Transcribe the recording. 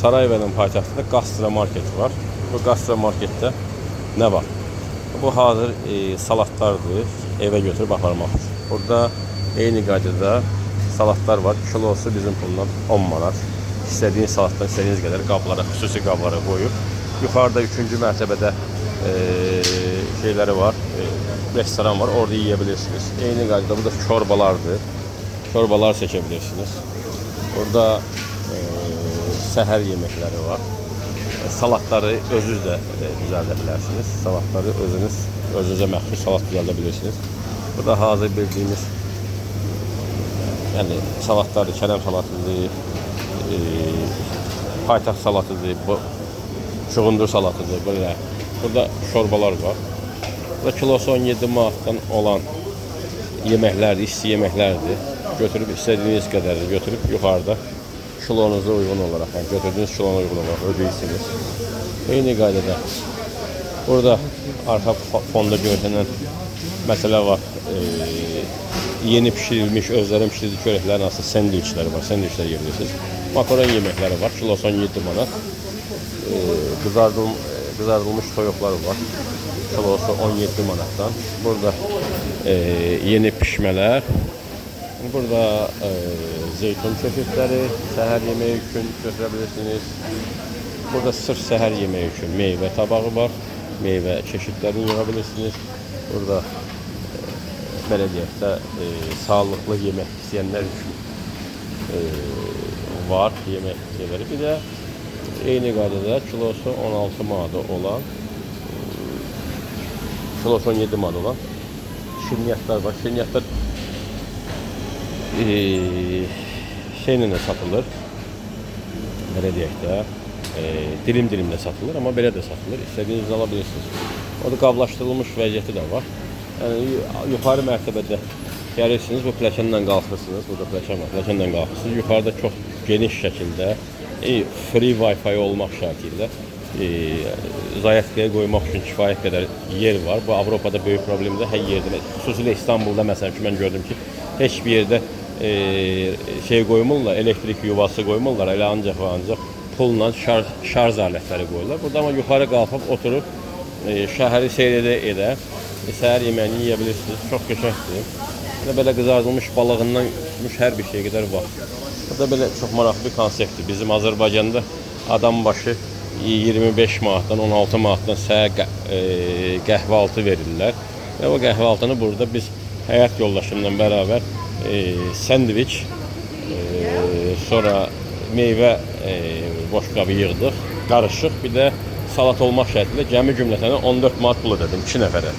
Sarayevənin paytaxtında Qastra marketi var. Bu Qastra marketdə nə var? Bu hazır salatlardır, evə götürüb aparmaq üçün. Burada eyni qaydada salatlar var. Kilosu bizim pulundan 10 manat. İstədiyiniz salatdan istədiyiniz qədər qablara, xüsusi qablara qoyub. Yuxarıda 3-cü mərtəbədə şeyləri var, restoran var, orada yiyə bilirsiniz. Eyni qaydada bu da çorbalardır. Çorbalar seçə bilirsiniz. Burada səhər yeməkləri var. Salatları özünüz də düzəldə bilərsiniz. Salatları özünüzə məxsus salat düzəldə bilirsiniz. Burada hazır bildiyimiz yəni salatları, kələm salatıdır, paytaxt salatıdır, çuğundur salatıdır, böyle. Burada şorbalar var. Burada kilosu 17 manatdan olan yeməklərdir, isti yeməklərdir. Götürüb istədiyiniz qədər götürüb yuxarıda kilonuza uyğun olaraq, yəni götürdüyünüz kilona uyğun olaraq ödəyirsiniz. Eyni qaydada burada arxa fonda görsənən məsələ var. Yeni pişirilmiş, özlərin pişirdiyi çörəklərin aslında sendviçləri var, sendviçlər yiyebilirsiniz. Makaron yeməkləri var, kilosu 17 manat. Kızartılmış toyuqlar var, kilosu 17 manatdan. Burada yeni pişmələr. Burada zeytun çeşitləri, səhər yeməyi üçün götürə bilirsiniz. Burada sırf səhər yeməyi üçün meyvə tabağı var, meyvə çeşitlərini yığa bilirsiniz. Burada belə deyək də sağlıqlı yemək istəyənlər üçün var yemək şeyləri. Bir də eyni qaydada kilosu 16 manat olan, kilosu 17 manat olan şirniyyatlar var. Şirniyyatlar şeylə də satılır, belə deyək də, dilim-dilimlə satılır, amma belə də satılır, istədiyiniz ala bilirsiniz. Orada qablaşdırılmış vəziyyəti də var. Yəni, yuxarı mərtəbədə gəlirsiniz, bu pləkandan qalxırsınız, burada pləkan var, pləkandan qalxırsınız. Yuxarıda çox geniş şəkildə, free Wi-Fi olmaq şərti ilə zayətliyə qoymaq üçün kifayət qədər yer var. Bu, Avropada böyük problemdir, hər yerdə, xüsusilə İstanbulda məsələn ki, mən gördüm ki, heç bir yerdə şey qoymurlar, elektrik yuvası qoymurlar, elə ancaq və ancaq pulla şarj alətləri qoyurlar. Burada amma yuxarı qalxıb oturub şəhəri seyr edə, səhər yeməyini yiyə bilirsiniz. Çox qəşəngdir. Belə qızardılmış balığından tutmuş hər bir şey qədər var. Burada belə çox maraqlı bir konseptdir. Bizim Azərbaycanda adam başı 25 manatdan 16 manatdan səhər qəhvaltı verirlər. Və o qəhvaltını burada biz həyat yoldaşımla bərabər sendviç, sonra meyvə boşqabı yığdıq, qarışıq, bir də salat olmaq şərtilə cəmi cümlətənə 14 manat pul ödədim 2 nəfərə.